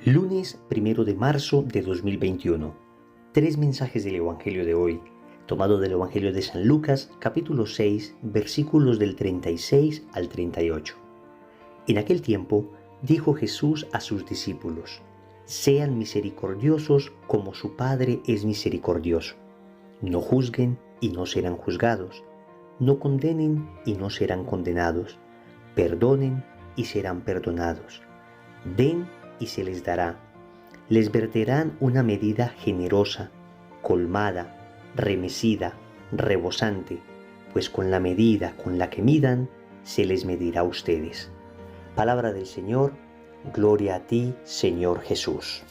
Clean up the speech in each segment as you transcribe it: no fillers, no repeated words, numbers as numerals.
Lunes 1 de marzo de 2021. Tres mensajes del Evangelio de hoy, tomado del Evangelio de San Lucas, capítulo 6, versículos del 36 al 38. En aquel tiempo, dijo Jesús a sus discípulos: sean misericordiosos como su Padre es misericordioso. No juzguen y no serán juzgados. No condenen y no serán condenados. Perdonen y serán perdonados. Den y se les dará. Les verterán una medida generosa, colmada, remecida, rebosante, pues con la medida con la que midan, se les medirá a ustedes. Palabra del Señor, gloria a ti, Señor Jesús.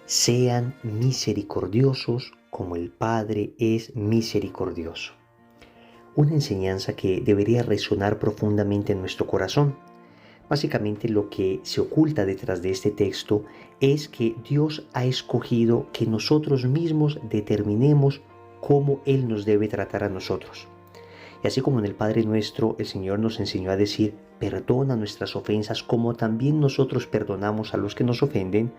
Sean misericordiosos como el Padre es misericordioso. Una enseñanza que debería resonar profundamente en nuestro corazón. Básicamente lo que se oculta detrás de este texto es que Dios ha escogido que nosotros mismos determinemos cómo Él nos debe tratar a nosotros. Y así como en el Padre Nuestro el Señor nos enseñó a decir: perdona nuestras ofensas como también nosotros perdonamos a los que nos ofenden,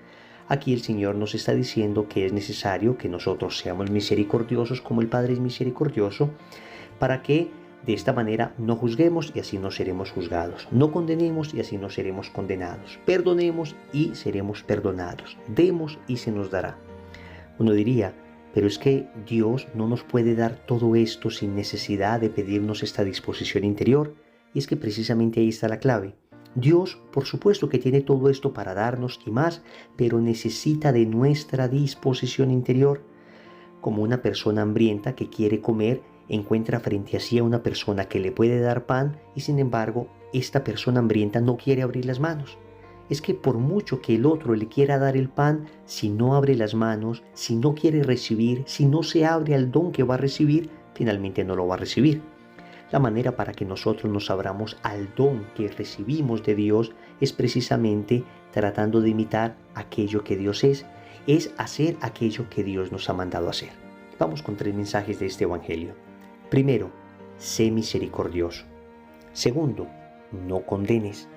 aquí el Señor nos está diciendo que es necesario que nosotros seamos misericordiosos como el Padre es misericordioso, para que de esta manera no juzguemos y así no seremos juzgados. No condenemos y así no seremos condenados. Perdonemos y seremos perdonados. Demos y se nos dará. Uno diría: pero es que Dios no nos puede dar todo esto sin necesidad de pedirnos esta disposición interior. Y es que precisamente ahí está la clave. Dios, por supuesto que tiene todo esto para darnos y más, pero necesita de nuestra disposición interior. Como una persona hambrienta que quiere comer, encuentra frente a sí a una persona que le puede dar pan y sin embargo esta persona hambrienta no quiere abrir las manos. Es que por mucho que el otro le quiera dar el pan, si no abre las manos, si no quiere recibir, si no se abre al don que va a recibir, finalmente no lo va a recibir. La manera para que nosotros nos abramos al don que recibimos de Dios es precisamente tratando de imitar aquello que Dios es hacer aquello que Dios nos ha mandado hacer. Vamos con tres mensajes de este Evangelio. Primero, sé misericordioso. Segundo, no condenes.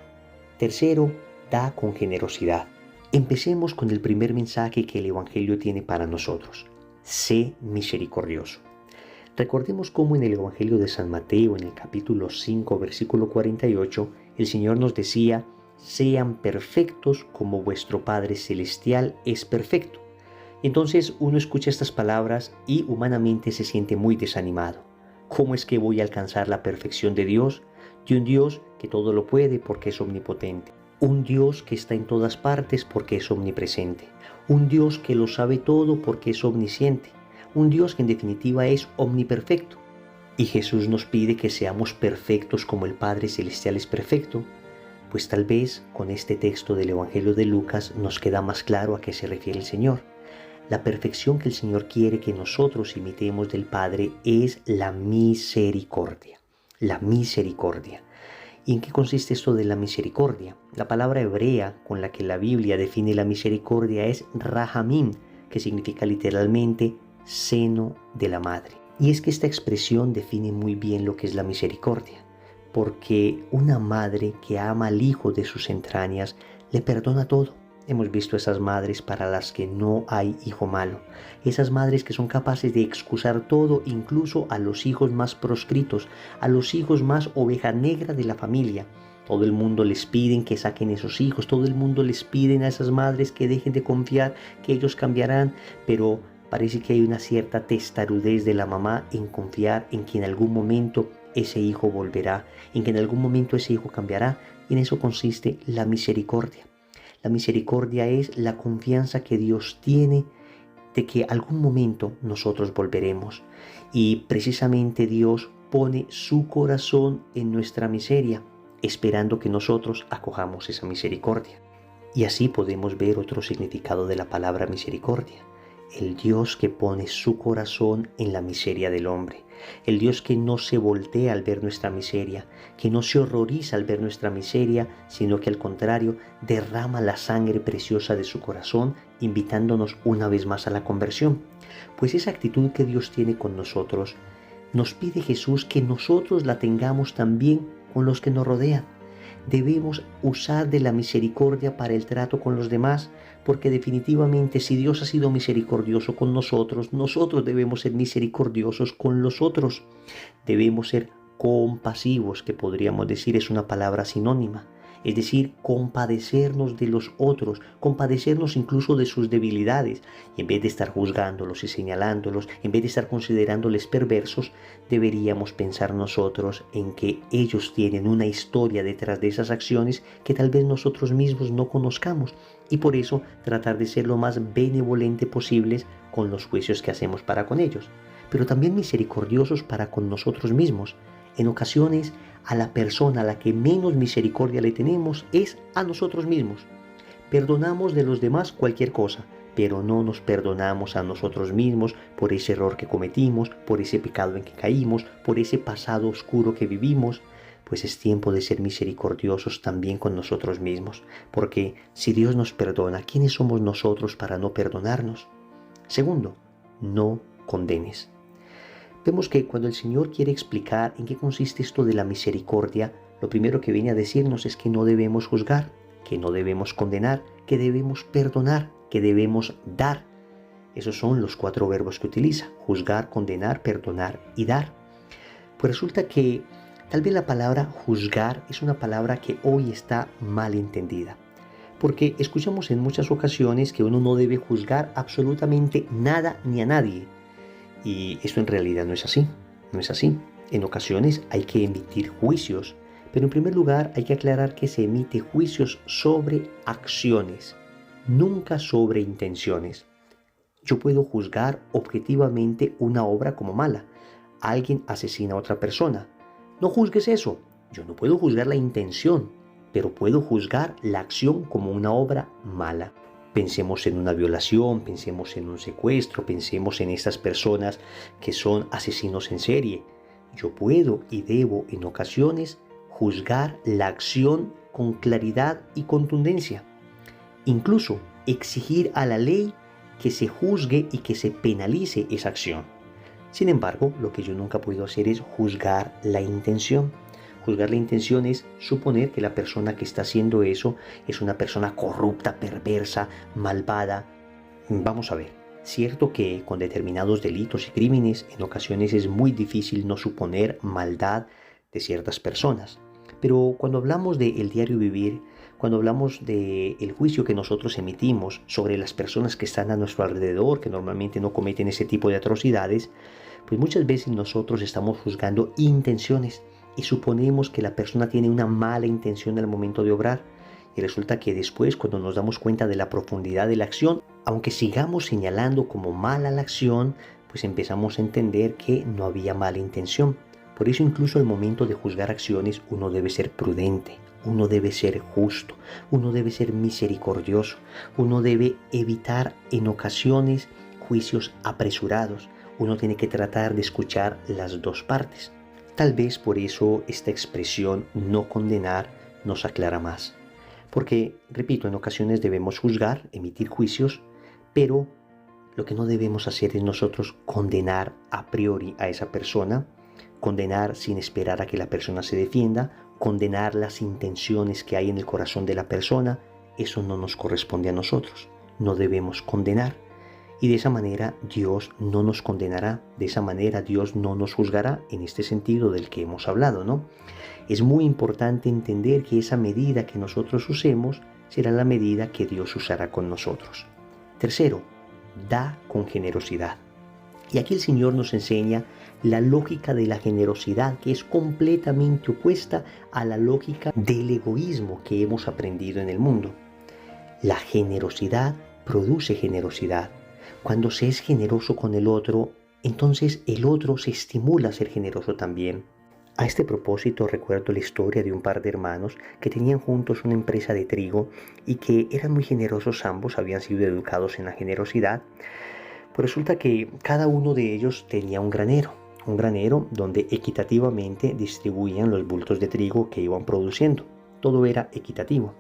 Tercero, da con generosidad. Empecemos con el primer mensaje que el Evangelio tiene para nosotros. Sé misericordioso. Recordemos cómo en el Evangelio de San Mateo, en el capítulo 5, versículo 48, el Señor nos decía: sean perfectos como vuestro Padre Celestial es perfecto. Entonces uno escucha estas palabras y humanamente se siente muy desanimado. ¿Cómo es que voy a alcanzar la perfección de Dios? De un Dios que todo lo puede porque es omnipotente. Un Dios que está en todas partes porque es omnipresente. Un Dios que lo sabe todo porque es omnisciente. Un Dios que en definitiva es omniperfecto. Y Jesús nos pide que seamos perfectos como el Padre Celestial es perfecto. Pues tal vez con este texto del Evangelio de Lucas nos queda más claro a qué se refiere el Señor. La perfección que el Señor quiere que nosotros imitemos del Padre es la misericordia. La misericordia. ¿Y en qué consiste esto de la misericordia? La palabra hebrea con la que la Biblia define la misericordia es rahamim, que significa literalmente seno de la madre. Y es que esta expresión define muy bien lo que es la misericordia, porque una madre que ama al hijo de sus entrañas le perdona todo. Hemos visto esas madres para las que no hay hijo malo, esas madres que son capaces de excusar todo, incluso a los hijos más proscritos, a los hijos más oveja negra de la familia. Todo el mundo les piden que saquen esos hijos, todo el mundo les piden a esas madres que dejen de confiar, que ellos cambiarán, pero parece que hay una cierta testarudez de la mamá en confiar en que en algún momento ese hijo volverá, en que en algún momento ese hijo cambiará, y en eso consiste la misericordia. La misericordia es la confianza que Dios tiene de que algún momento nosotros volveremos. Y precisamente Dios pone su corazón en nuestra miseria, esperando que nosotros acojamos esa misericordia. Y así podemos ver otro significado de la palabra misericordia. El Dios que pone su corazón en la miseria del hombre. El Dios que no se voltea al ver nuestra miseria, que no se horroriza al ver nuestra miseria, sino que al contrario derrama la sangre preciosa de su corazón, invitándonos una vez más a la conversión. Pues esa actitud que Dios tiene con nosotros, nos pide Jesús que nosotros la tengamos también con los que nos rodean. Debemos usar de la misericordia para el trato con los demás, porque definitivamente si Dios ha sido misericordioso con nosotros, nosotros debemos ser misericordiosos con los otros. Debemos ser compasivos, que podríamos decir es una palabra sinónima. Es decir, compadecernos de los otros, compadecernos incluso de sus debilidades. Y en vez de estar juzgándolos y señalándolos, en vez de estar considerándoles perversos, deberíamos pensar nosotros en que ellos tienen una historia detrás de esas acciones que tal vez nosotros mismos no conozcamos. Y por eso tratar de ser lo más benevolente posibles con los juicios que hacemos para con ellos. Pero también misericordiosos para con nosotros mismos. En ocasiones, a la persona a la que menos misericordia le tenemos es a nosotros mismos. Perdonamos de los demás cualquier cosa, pero no nos perdonamos a nosotros mismos por ese error que cometimos, por ese pecado en que caímos, por ese pasado oscuro que vivimos. Pues es tiempo de ser misericordiosos también con nosotros mismos, porque si Dios nos perdona, ¿quiénes somos nosotros para no perdonarnos? Segundo, no condenes. Vemos que cuando el Señor quiere explicar en qué consiste esto de la misericordia, lo primero que viene a decirnos es que no debemos juzgar, que no debemos condenar, que debemos perdonar, que debemos dar. Esos son los 4 verbos que utiliza: juzgar, condenar, perdonar y dar. Pues resulta que tal vez la palabra juzgar es una palabra que hoy está mal entendida, porque escuchamos en muchas ocasiones que uno no debe juzgar absolutamente nada ni a nadie. Y esto en realidad no es así, no es así. En ocasiones hay que emitir juicios, pero en primer lugar hay que aclarar que se emite juicios sobre acciones, nunca sobre intenciones. Yo puedo juzgar objetivamente una obra como mala. Alguien asesina a otra persona. No juzgues eso. Yo no puedo juzgar la intención, pero puedo juzgar la acción como una obra mala. Pensemos en una violación, pensemos en un secuestro, pensemos en estas personas que son asesinos en serie. Yo puedo y debo en ocasiones juzgar la acción con claridad y contundencia. Incluso exigir a la ley que se juzgue y que se penalice esa acción. Sin embargo, lo que yo nunca puedo hacer es juzgar la intención. Juzgar la intención es suponer que la persona que está haciendo eso es una persona corrupta, perversa, malvada. Vamos a ver, cierto que con determinados delitos y crímenes en ocasiones es muy difícil no suponer maldad de ciertas personas. Pero cuando hablamos del diario vivir, cuando hablamos del juicio que nosotros emitimos sobre las personas que están a nuestro alrededor, que normalmente no cometen ese tipo de atrocidades, pues muchas veces nosotros estamos juzgando intenciones y suponemos que la persona tiene una mala intención al momento de obrar. Y resulta que después, cuando nos damos cuenta de la profundidad de la acción, aunque sigamos señalando como mala la acción, pues empezamos a entender que no había mala intención. Por eso incluso al momento de juzgar acciones uno debe ser prudente, uno debe ser justo, uno debe ser misericordioso, uno debe evitar en ocasiones juicios apresurados, uno tiene que tratar de escuchar las dos partes. Tal vez por eso esta expresión no condenar nos aclara más. Porque, repito, en ocasiones debemos juzgar, emitir juicios, pero lo que no debemos hacer es nosotros condenar a priori a esa persona, condenar sin esperar a que la persona se defienda, condenar las intenciones que hay en el corazón de la persona. Eso no nos corresponde a nosotros. No debemos condenar. Y de esa manera Dios no nos condenará, de esa manera Dios no nos juzgará en este sentido del que hemos hablado, ¿no? Es muy importante entender que esa medida que nosotros usemos será la medida que Dios usará con nosotros. Tercero, da con generosidad. Y aquí el Señor nos enseña la lógica de la generosidad, que es completamente opuesta a la lógica del egoísmo que hemos aprendido en el mundo. La generosidad produce generosidad. Cuando se es generoso con el otro, entonces el otro se estimula a ser generoso también. A este propósito recuerdo la historia de un par de hermanos que tenían juntos una empresa de trigo y que eran muy generosos ambos, habían sido educados en la generosidad. Pues resulta que cada uno de ellos tenía un granero donde equitativamente distribuían los bultos de trigo que iban produciendo. Todo era equitativo.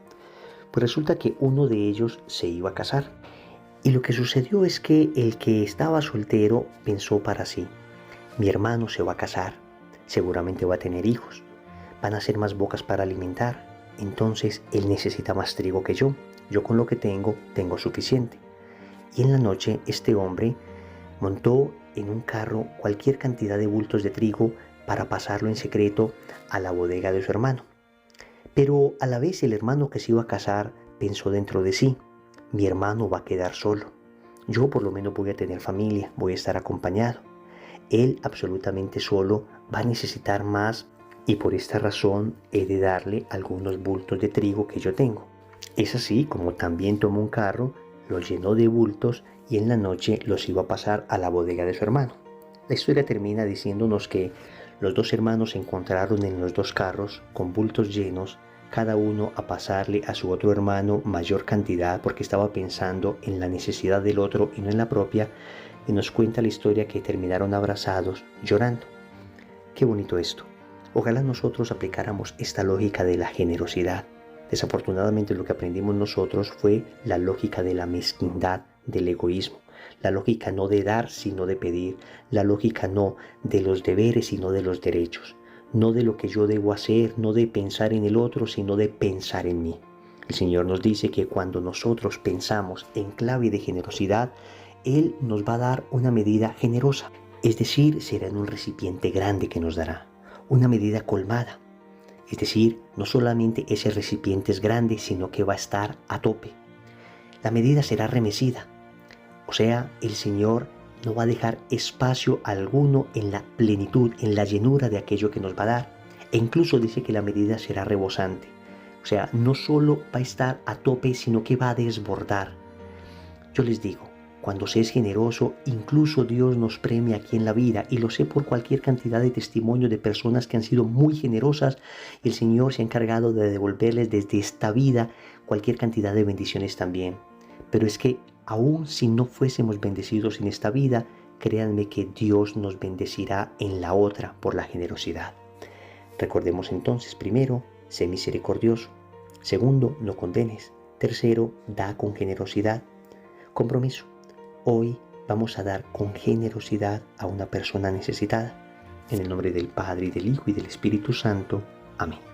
Pues resulta que uno de ellos se iba a casar. Y lo que sucedió es que el que estaba soltero pensó para sí: mi hermano se va a casar, seguramente va a tener hijos, van a ser más bocas para alimentar, entonces él necesita más trigo que yo. Yo con lo que tengo suficiente. Y en la noche este hombre montó en un carro cualquier cantidad de bultos de trigo para pasarlo en secreto a la bodega de su hermano. Pero a la vez el hermano que se iba a casar pensó dentro de sí: mi hermano va a quedar solo. Yo por lo menos voy a tener familia, voy a estar acompañado. Él absolutamente solo va a necesitar más y por esta razón he de darle algunos bultos de trigo que yo tengo. Es así como también tomó un carro, lo llenó de bultos y en la noche los iba a pasar a la bodega de su hermano. La historia termina diciéndonos que los dos hermanos se encontraron en los dos carros con bultos llenos, cada uno a pasarle a su otro hermano mayor cantidad porque estaba pensando en la necesidad del otro y no en la propia, y nos cuenta la historia que terminaron abrazados, llorando. Qué bonito esto. Ojalá nosotros aplicáramos esta lógica de la generosidad. Desafortunadamente lo que aprendimos nosotros fue la lógica de la mezquindad, del egoísmo, la lógica no de dar sino de pedir, la lógica no de los deberes sino de los derechos, no de lo que yo debo hacer, no de pensar en el otro sino de pensar en mí. El Señor nos dice que cuando nosotros pensamos en clave de generosidad, Él nos va a dar una medida generosa, es decir, será en un recipiente grande que nos dará, una medida colmada. Es decir, no solamente ese recipiente es grande, sino que va a estar a tope. La medida será remecida. O sea, el Señor no va a dejar espacio alguno en la plenitud, en la llenura de aquello que nos va a dar. E incluso dice que la medida será rebosante. O sea, no solo va a estar a tope, sino que va a desbordar. Yo les digo, cuando se es generoso, incluso Dios nos premia aquí en la vida, y lo sé por cualquier cantidad de testimonios de personas que han sido muy generosas y el Señor se ha encargado de devolverles desde esta vida cualquier cantidad de bendiciones también. Pero es que aun si no fuésemos bendecidos en esta vida, créanme que Dios nos bendecirá en la otra por la generosidad. Recordemos entonces: primero, sé misericordioso. Segundo, no condenes. Tercero, da con generosidad. Compromiso: hoy vamos a dar con generosidad a una persona necesitada. En el nombre del Padre, y del Hijo, y del Espíritu Santo. Amén.